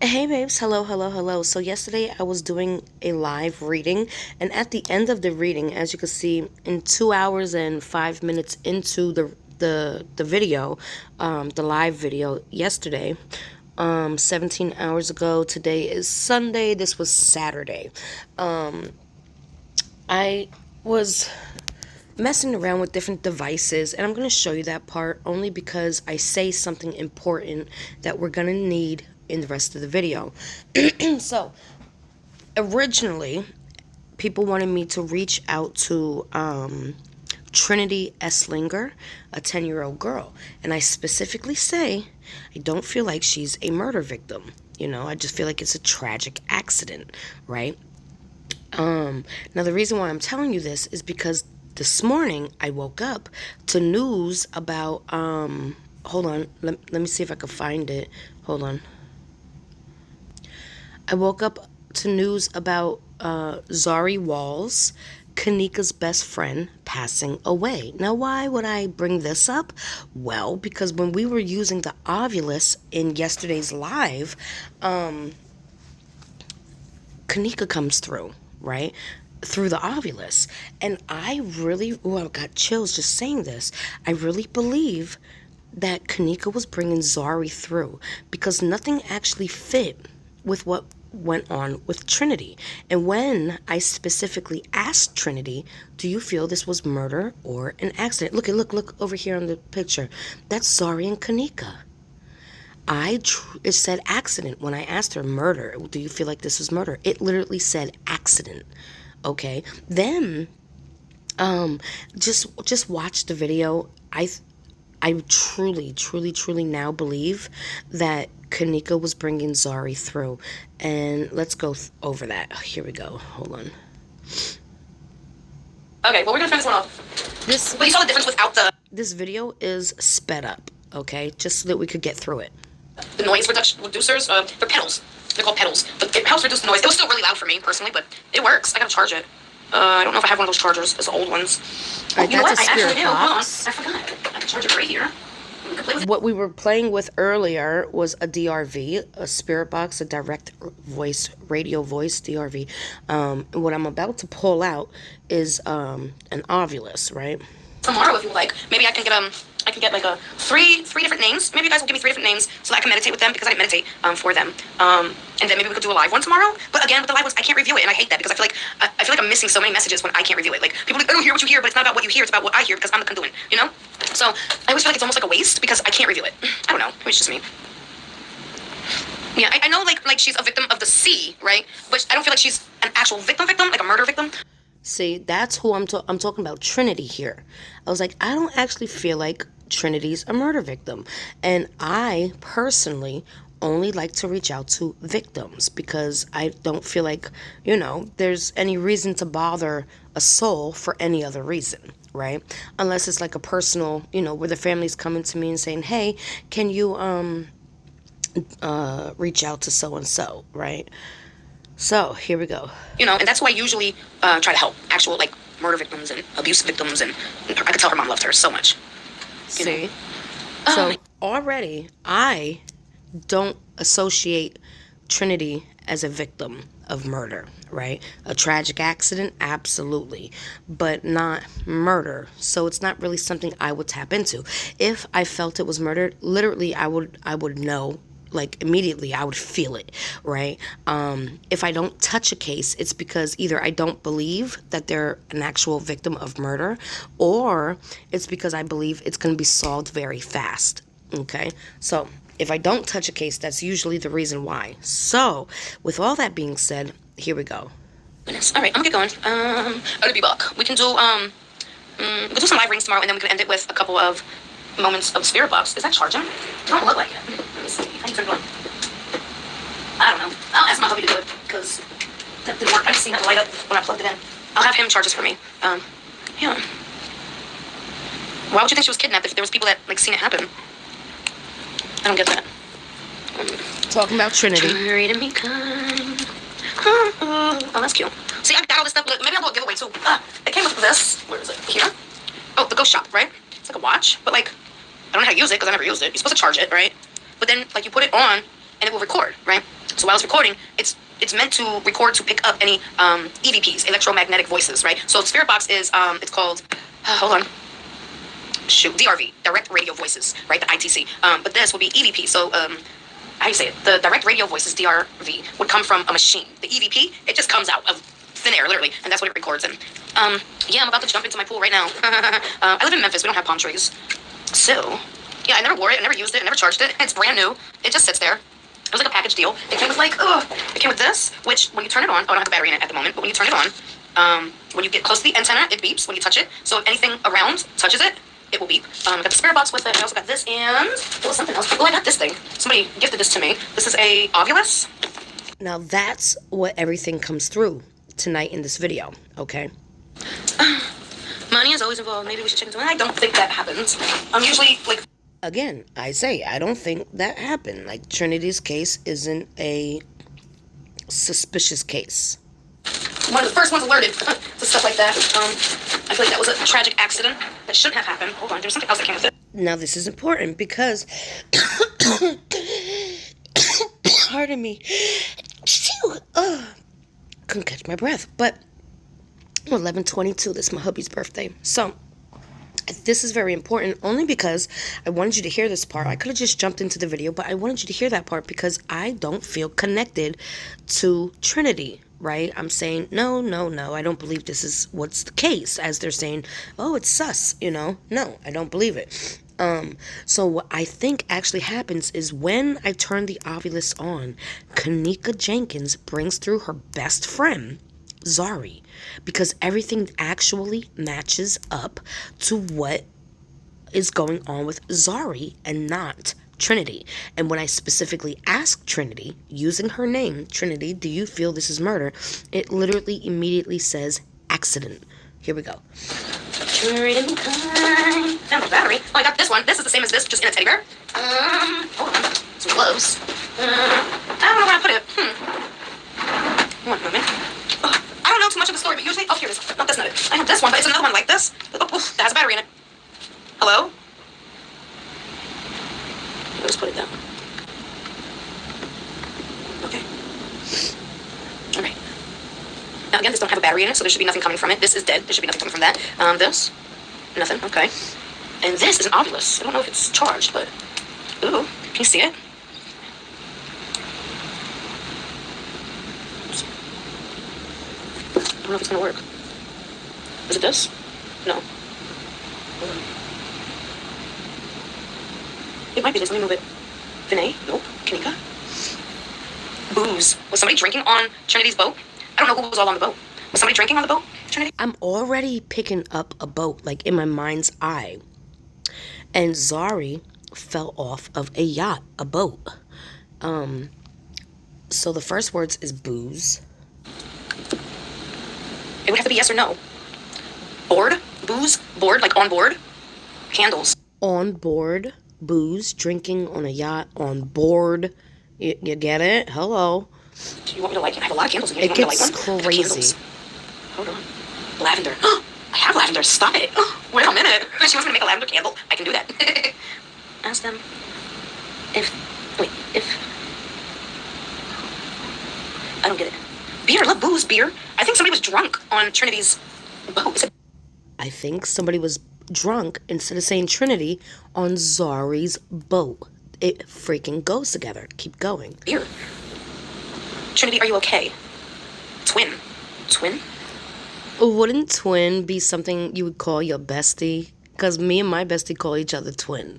Hey babes, hello, hello, hello. So yesterday I was doing a live reading, and at the end of the reading, as you can see, in 2 hours and 5 minutes into the video, the live video yesterday, 17 hours ago. Today is Sunday. This was Saturday. I was messing around with different devices, and I'm going to show you that part only because I say something important that we're going to need in the rest of the video. So originally people wanted me to reach out to Trinity Esslinger, a 10-year-old girl, and I specifically say I don't feel like she's a murder victim. I just feel like it's a tragic accident, right? Now the reason why I'm telling you this is because this morning I woke up to news about hold on, let me see if I can find it. Hold on. I woke up to news about Zari Walls, KENNEKA's best friend, passing away. Now, why would I bring this up? Well, because when we were using the Ovilus in yesterday's live, KENNEKA comes through, right? Through the Ovilus. And I really, I got chills just saying this. I really believe that KENNEKA was bringing Zari through because nothing actually fit with what went on with Trinity. And when I specifically asked Trinity, do you feel this was murder or an accident? Look over here on the picture. That's Zari and KENNEKA. It said accident when I asked her murder. Do you feel like this was murder? It literally said accident. Okay. Then, just watch the video. I truly now believe that KENNEKA was bringing Zari through. And let's go over that. Here we go. Hold on. Okay, well, we're going to turn this one off. But you saw the difference without the... This video is sped up, okay? Just so that we could get through it. The noise reducers, they're pedals. They're called pedals. But it helps reduce the noise. It was still really loud for me, personally, but it works. I got to charge it. I don't know if I have one of those chargers. It's the old ones. Oh, you know what? I actually do. Hold on. I forgot. I can charge it right here. What we were playing with earlier was a DRV, a spirit box, a direct voice, radio voice DRV. And what I'm about to pull out is an Ovilus, right? Tomorrow, if you like, maybe I can get like three different names. Maybe you guys will give me 3 different names so that I can meditate with them because I didn't meditate for them. And then maybe we could do a live one tomorrow. But again, with the live ones, I can't review it, and I hate that because I feel like I'm missing so many messages when I can't review it. Like people are like, I don't hear what you hear, but it's not about what you hear; it's about what I hear because I'm the conduit, you know. So I always feel like it's almost like a waste because I can't review it. I don't know. Maybe it's just me. Yeah, I know like she's a victim of the sea, right? But I don't feel like she's an actual victim, like a murder victim. See, that's who I'm talking about, Trinity here. I was like, I don't actually feel like Trinity's a murder victim. And I personally only like to reach out to victims because I don't feel like, there's any reason to bother a soul for any other reason, right? Unless it's like a personal, where the family's coming to me and saying, hey, can you reach out to so-and-so, right? So, here we go. And that's who I usually try to help. Actual, murder victims and abuse victims. And I could tell her mom loved her so much. See? So, already, I don't associate Trinity as a victim of murder, right? A tragic accident, absolutely. But not murder. So, it's not really something I would tap into. If I felt it was murder, literally, I would know. Immediately I would feel it, right? If I don't touch a case, it's because either I don't believe that they're an actual victim of murder, or it's because I believe it's going to be solved very fast, okay? So if I don't touch a case, that's usually the reason why. So with all that being said, here we go. Goodness. All right, I'm gonna get going. I'll be back. We can do we'll do some live readings tomorrow, and then we can end it with a couple of moments of spirit box. Is that charging? It don't look like it. Let me see. I need to turn it on. I don't know. I'll ask my hubby to do it because that didn't work. I just seen it light up when I plugged it in. I'll have him charge this for me. Yeah. Why would you think she was kidnapped if there was people that seen it happen? I don't get that. Talking about Trinity. Treating me kind. Oh, that's cute. See, I got all this stuff. Maybe I'll do a giveaway too. It came with this. Where is it? Here. Oh, the ghost shop, right? It's like a watch, but I don't know how to use it because I never used it. You're supposed to charge it, right? But then you put it on and it will record, right? So while it's recording, it's meant to record to pick up any EVPs, electromagnetic voices, right? So Spirit Box is it's called hold on. Shoot, DRV, direct radio voices, right? The ITC. But this will be EVP. So how do you say it? The direct radio voices, DRV, would come from a machine. The EVP, it just comes out of thin air, literally, and that's what it records in. Yeah, I'm about to jump into my pool right now. I live in Memphis. We don't have palm trees. So, yeah, I never wore it. I never used it. I never charged it. It's brand new. It just sits there. It was like a package deal. It came with like, it came with this, which when you turn it on, I don't have the battery in it at the moment, but when you turn it on, when you get close to the antenna, it beeps when you touch it. So if anything around touches it, it will beep. I got the Spirit Box with it. I also got this and something else. Oh, I got this thing. Somebody gifted this to me. This is a Ovulus. Now that's what everything comes through tonight in this video, okay? Money is always involved. Maybe we should check into it. I don't think that happens. I'm usually like... Again, I say, I don't think that happened. Like, Trinity's case isn't a suspicious case. One of the first ones alerted to stuff like that. I feel like that was a tragic accident that shouldn't have happened. Hold on, there's something else that came with it. Now, this is important because... Pardon me. Couldn't catch my breath. But 11/22, this is my hubby's birthday. So... this is very important only because I wanted you to hear this part. I could have just jumped into the video, but I wanted you to hear that part because I don't feel connected to Trinity, right? I'm saying, no, I don't believe this is what's the case. As they're saying, oh, it's sus, you know? No, I don't believe it. So what I think actually happens is when I turn the Ovulus on, KENNEKA Jenkins brings through her best friend, ZAHRIE, because everything actually matches up to what is going on with ZAHRIE and not Trinity. And when I specifically asked Trinity, using her name, Trinity, do you feel this is murder? It literally immediately says accident. Here we go. Found a battery. Oh, I got this one. This is the same as this, just in a teddy bear. Hold on. Some gloves. I don't know where I put it. One moment. I don't know too much of the story, but usually... oh, here it is. No, that's not it. I have this one, but it's another one like this. Oh, that has a battery in it. Hello? I'll just put it down. Okay. Alright. Now, again, this don't have a battery in it, so there should be nothing coming from it. This is dead. There should be nothing coming from that. This. Nothing. Okay. And this is an Ovulus. I don't know if it's charged, but... ooh. Can you see it? I don't know if it's gonna work. Is it this? No. It might be this. Let me move it. Vinay? Nope. KENNEKA? Booze. Was somebody drinking on Trinity's boat? I don't know who was all on the boat. Was somebody drinking on the boat, Trinity? I'm already picking up a boat, like in my mind's eye. And ZAHRIE fell off of a yacht, a boat. So the first words is booze. It would have to be yes or no. Board? Booze? Board? Like on board? Candles. On board. Booze. Drinking on a yacht. On board. You get it? Hello. Do you want me to like it? I have a lot of candles in here. It gets crazy. Hold on. Lavender. I have lavender. Stop it. Wait a minute. She wants me to make a lavender candle. I can do that. Ask them if... wait. If... I don't get it. Beer. Love booze. Beer. I think somebody was drunk on Trinity's boat. I think somebody was drunk, instead of saying Trinity, on ZAHRIE's boat. It freaking goes together. Keep going. Beer. Trinity, are you okay? Twin. Twin? Wouldn't twin be something you would call your bestie? Because me and my bestie call each other twin.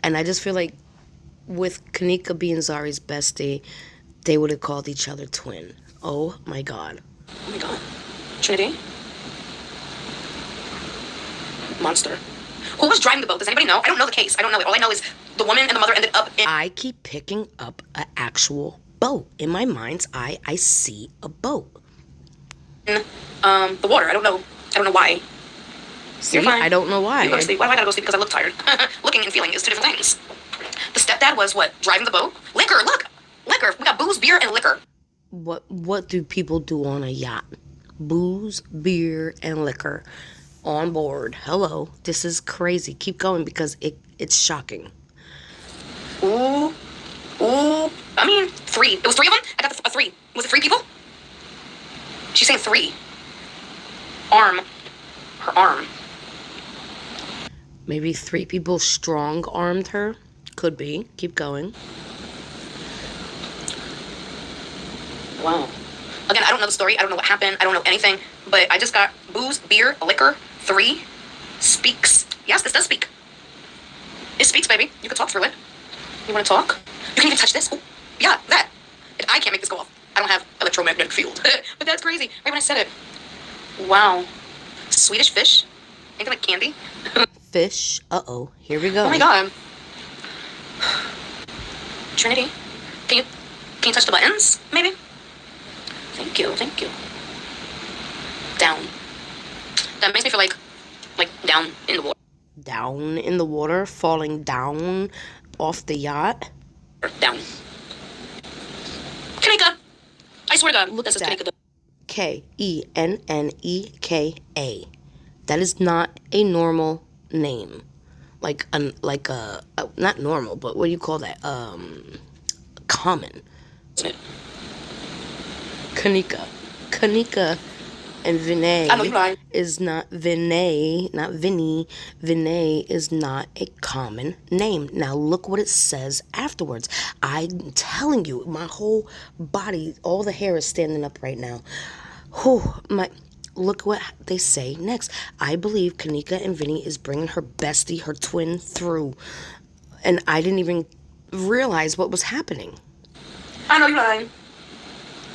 And I just feel like with KENNEKA being ZAHRIE's bestie, they would have called each other twin. Oh my god. Oh my god. Trinity? Monster. Who was driving the boat? Does anybody know? I don't know the case. I don't know it. All I know is the woman and the mother ended up in... I keep picking up an actual boat. In my mind's eye, I see a boat. In the water. I don't know why. See, I don't know why. You go to sleep. Why do I gotta go sleep? Because I look tired. Looking and feeling is two different things. The stepdad was what? Driving the boat? Liquor. Look. Liquor. We got booze, beer, and liquor. What do people do on a yacht? Booze, beer, and liquor. On board. Hello. This is crazy. Keep going because it's shocking. Ooh. I mean, 3. It was 3 of them? I got a 3. Was it 3 people? She's saying 3. Arm. Her arm. Maybe 3 people strong-armed her? Could be. Keep going. Wow. Again, I don't know the story. I don't know what happened. I don't know anything. But I just got booze, beer, liquor, 3, speaks. Yes, this does speak. It speaks, baby. You can talk through it. You want to talk? You can even touch this. Oh, yeah, that. I can't make this go off. I don't have electromagnetic field. But that's crazy. Right when I said it. Wow. Swedish fish? Ain't that like candy? Fish. Uh-oh. Here we go. Oh my god. Trinity, can you touch the buttons, maybe? Thank you, thank you. Down. That makes me feel like down in the water. Down in the water? Falling down off the yacht? Down. KENNEKA! I swear to God, look, that says KENNEKA. KENNEKA. That is not a normal name. Not normal, but what do you call that? Common. Isn't it? KENNEKA and Vinay is not Vinay, not Vinny. Vinay is not a common name. Now look what it says afterwards. I'm telling you, my whole body, all the hair is standing up right now. Look what they say next. I believe KENNEKA and Vinny is bringing her bestie, her twin, through. And I didn't even realize what was happening. I know you're lying.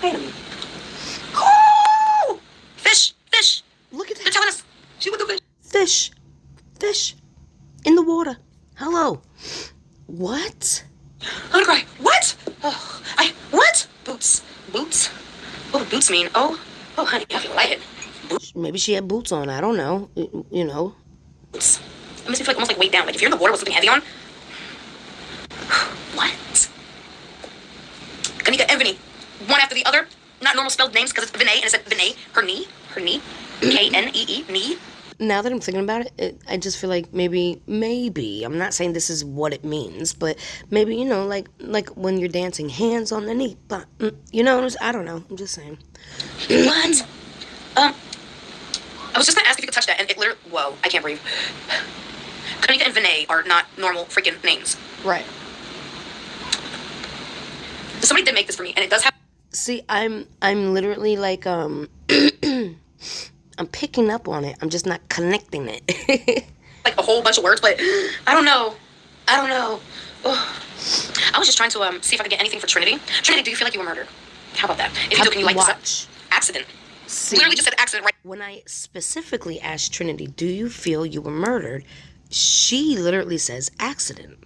Wait a minute. Oh! Fish! Fish! Look at that. They're telling us. She would do fish. Fish. Fish. In the water. Hello. What? I'm gonna cry. What? Oh, what? Boots. Boots? What would boots mean? Oh, honey, I feel lightheaded. Maybe she had boots on. I don't know. You know. Boots. It makes me feel almost weighed down. If you're in the water with something heavy on. What? KENNEKA and Vinny. One after the other. Not normal spelled names because it's Vinay and it said Vinay. Her knee. KNEE. Knee. Now that I'm thinking about it, I just feel like maybe, I'm not saying this is what it means, but maybe, you know, like when you're dancing, hands on the knee. But, you know, I don't know. I'm just saying. What? I was just going to ask if you could touch that, and it literally... Whoa, I can't breathe. KENNEKA and Vinay are not normal freaking names. Right. Somebody did make this for me, and it does have... See, I'm literally like, I'm picking up on it. I'm just not connecting it. Like a whole bunch of words, but I don't know. Ugh. I was just trying to see if I could get anything for Trinity. Trinity, do you feel like you were murdered? How about that? If you do, can you light this up? Accident. See, literally just said accident, right? When I specifically asked Trinity, do you feel you were murdered? She literally says accident.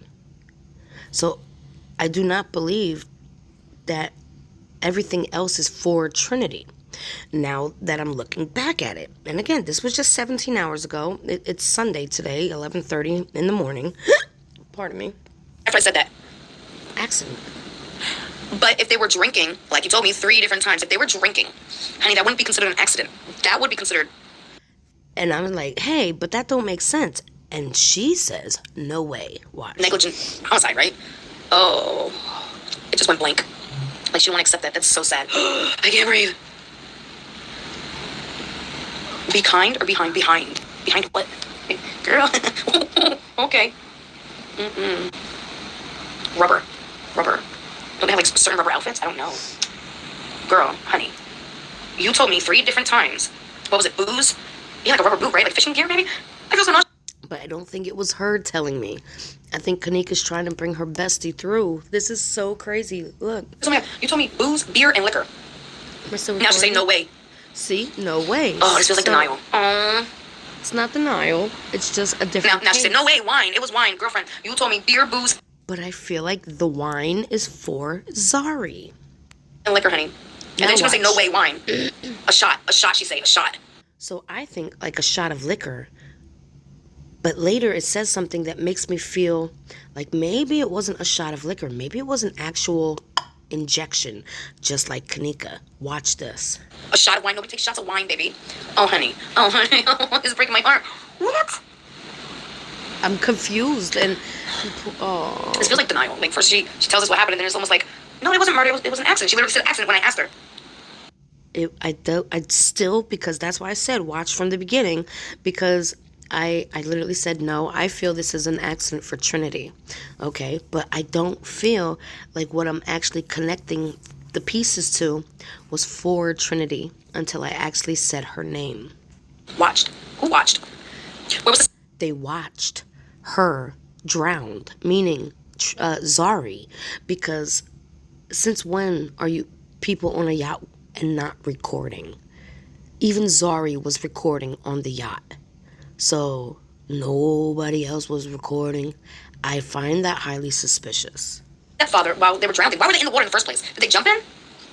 So I do not believe that everything else is for Trinity. Now that I'm looking back at it. And again, this was just 17 hours ago. It's Sunday today, 11:30 in the morning. Pardon me. After I said that. Accident. But if they were drinking, like you told me 3 different times, if they were drinking, honey, that wouldn't be considered an accident. That would be considered. And I'm like, hey, but that don't make sense. And she says, no way. Watch. Negligent homicide, right? Oh. It just went blank. Like she don't want to accept that. That's so sad. I can't breathe. Be kind or behind? Behind. Behind what? Girl. Okay. Rubber. Don't they have like certain rubber outfits? I don't know. Girl, honey. You told me 3 different times. What was it? Booze? Yeah, like a rubber boot, right? Like fishing gear, maybe? I feel so nauseous. But I don't think it was her telling me. I think KENNEKA's trying to bring her bestie through. This is so crazy. Look. You told me booze, beer, and liquor. Now she's saying no way. See? No way. Oh, this feels like denial. It's not denial. It's just a different Now she said, no way, wine. It was wine. Girlfriend, you told me beer, booze. But I feel like the wine is for ZAHRIE. And liquor, honey. And then she's going to say, no way, wine. A shot, she say, a shot. So I think like a shot of liquor. But later it says something that makes me feel like maybe it wasn't a shot of liquor. Maybe it was an actual injection, just like KENNEKA. Watch this. A shot of wine. Nobody takes shots of wine, baby. Oh, honey. Oh, this is breaking my heart. What? I'm confused and... Oh. This feels like denial. Like first she tells us what happened and then it's almost like, No, it wasn't murder. It was an accident. She literally said accident when I asked her. I still, because that's why I said watch from the beginning, because I literally said, no, I feel this is an accident for Trinity. Okay, but I don't feel like what I'm actually connecting the pieces to was for Trinity until I actually said her name. Watched. Who watched? Where was this? They watched her drowned, meaning ZAHRIE, because since when are you people on a yacht and not recording? Even ZAHRIE was recording on the yacht. So nobody else was recording. I find that highly suspicious. Stepfather, while they were drowning, why were they in the water in the first place? Did they jump in?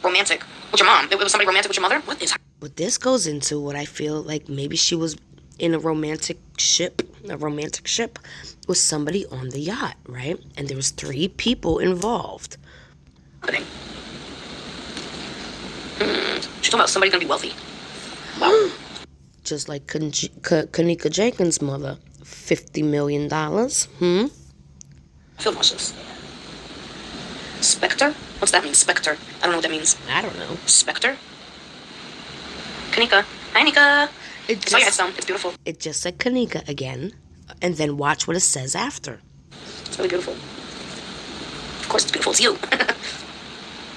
Romantic with your mom? It was somebody romantic with your mother? What is? But this goes into what I feel like maybe she was in a romantic ship with somebody on the yacht, right? And there was 3 people involved. She's talking about somebody gonna be wealthy. Wow. Just like KENNEKA Jenkins' mother, $50 million. I feel nauseous. Spectre? What's that mean? Spectre. I don't know what that means. I don't know. Spectre? KENNEKA. Hi, Nika. I saw you had some. It's beautiful. It just said KENNEKA again, and then watch what it says after. It's really beautiful. Of course, it's beautiful. It's you.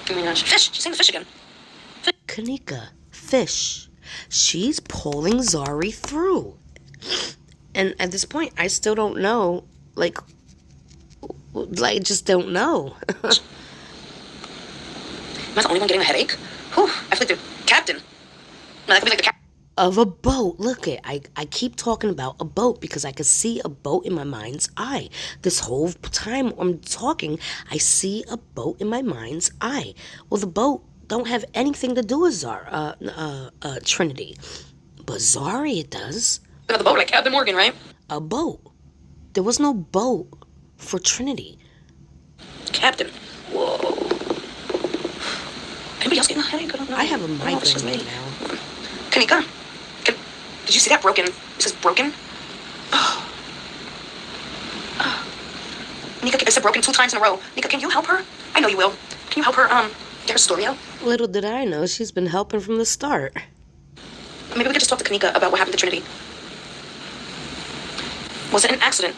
Oh my gosh. Fish. She's saying the fish again. KENNEKA. Fish. She's pulling ZAHRIE through. And at this point, I still don't know, like just don't know. Am I the only one getting a headache? Whew, I feel like the captain. No, that could be like the captain. Of a boat. Look it. I keep talking about a boat because I could see a boat in my mind's eye. This whole time I'm talking, I see a boat in my mind's eye. Well, the boat don't have anything to do with Trinity. But ZAHRIE it does. Another boat, like Captain Morgan, right? A boat. There was no boat for Trinity. Captain. Whoa. Anybody else getting a headache? I don't know. I have a migraine right now. KENNEKA, did you see that broken? It says broken. Nika, it said broken 2 times in a row. Nika, can you help her? I know you will. Can you help her get her story out? Little did I know, she's been helping from the start. Maybe we could just talk to KENNEKA about what happened to Trinity. Was it an accident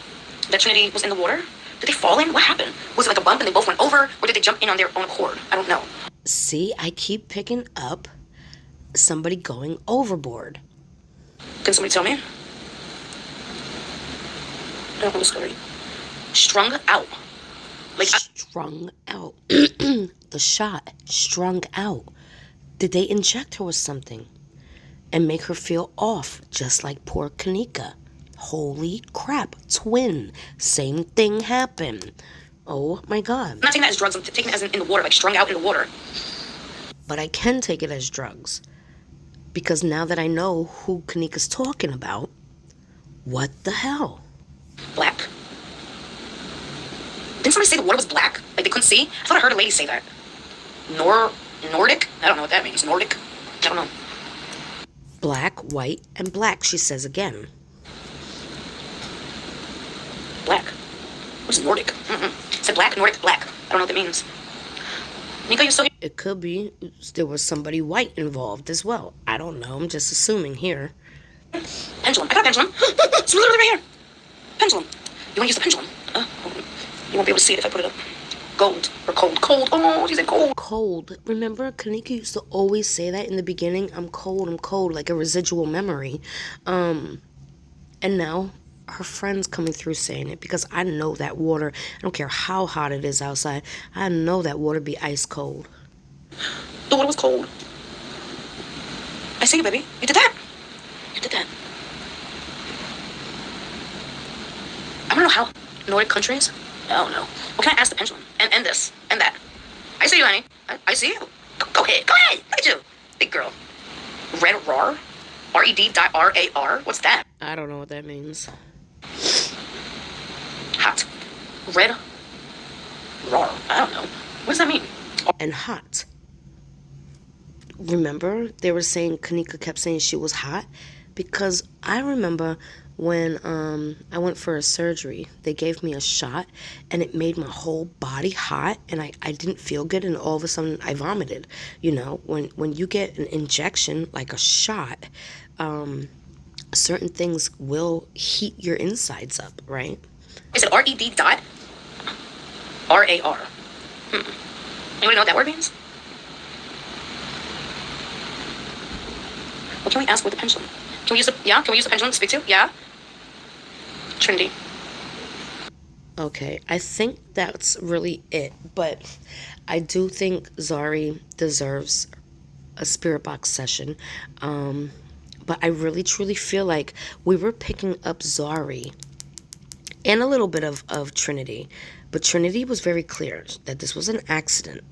that Trinity was in the water? Did they fall in? What happened? Was it like a bump and they both went over? Or did they jump in on their own accord? I don't know. See, I keep picking up somebody going overboard. Can somebody tell me? I don't know the story. Strung out. Like strung out. The shot. Strung out. Did they inject her with something and make her feel off, just like poor KENNEKA? Holy crap. Twin. Same thing happened. Oh my God. I'm not taking that as drugs. I'm taking it as in the water, like strung out in the water. But I can take it as drugs. Because now that I know who KENNEKA's talking about, what the hell? Black. Didn't somebody say the water was black? Like they couldn't see? I thought I heard a lady say that. Nordic? I don't know what that means. Nordic? I don't know. Black, white, and black, she says again. Black. What is Nordic? It said black, Nordic, black. I don't know what that means. Nika, you still here? It could be there was somebody white involved as well. I don't know. I'm just assuming here. Pendulum. I got a pendulum. It's literally right here. Pendulum. You want to use the pendulum? You won't be able to see it if I put it up. Gold. Or cold. Cold. Oh, she said cold. Cold. Remember, KENNEKA used to always say that in the beginning. I'm cold, like a residual memory. And now her friend's coming through saying it because I know that water, I don't care how hot it is outside, I know that water be ice cold. The water was cold. I see you, baby. You did that. You did that. I don't know how Nordic countries. Oh no. What can I ask the pendulum? And this. And that. I see you, honey. I see you. Go ahead. Go ahead. Look at you. Big girl. Red RAR? RED.RAR? What's that? I don't know what that means. Hot. Red RAR. I don't know. What does that mean? And hot. Remember, they were saying, KENNEKA kept saying she was hot? Because I remember when I went for a surgery. They gave me a shot, and it made my whole body hot, and I didn't feel good, and all of a sudden I vomited. You know, when you get an injection, like a shot, certain things will heat your insides up, right? Is it RED dot? RAR. Anybody know what that word means? Well, can we ask with the pendulum? Can we use the pendulum to speak to? Yeah? Trinity. Okay, I think that's really it. But I do think ZAHRIE deserves a spirit box session. But I really truly feel like we were picking up ZAHRIE and a little bit of Trinity. But Trinity was very clear that this was an accident.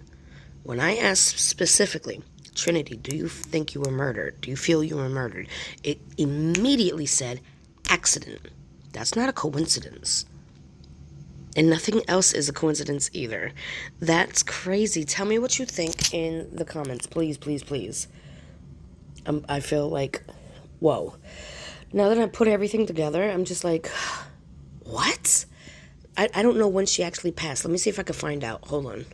When I asked specifically, Trinity, do you think you were murdered? Do you feel you were murdered? It immediately said, accident. That's not a coincidence. And nothing else is a coincidence either. That's crazy. Tell me what you think in the comments. Please, please, please. I feel like, whoa. Now that I put everything together, I'm just like, what? I don't know when she actually passed. Let me see if I can find out. Hold on.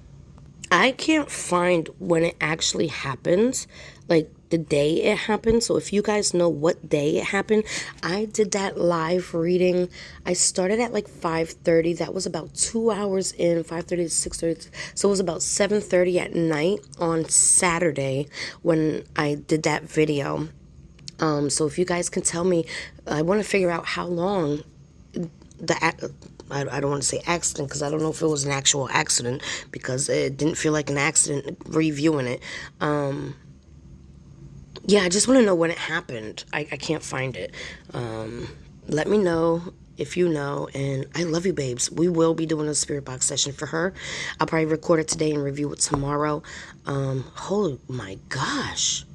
I can't find when it actually happened, like the day it happened. So if you guys know what day it happened, I did that live reading. I started at like 5:30. That was about 2 hours in, 5:30 to 6:30. So it was about 7:30 at night on Saturday when I did that video. So if you guys can tell me, I want to figure out how long I don't want to say accident because I don't know if it was an actual accident because it didn't feel like an accident reviewing it. Yeah, I just want to know when it happened. I can't find it. Let me know if you know, and I love you, babes. We will be doing a spirit box session for her. I'll probably record it today and review it tomorrow. Oh my gosh.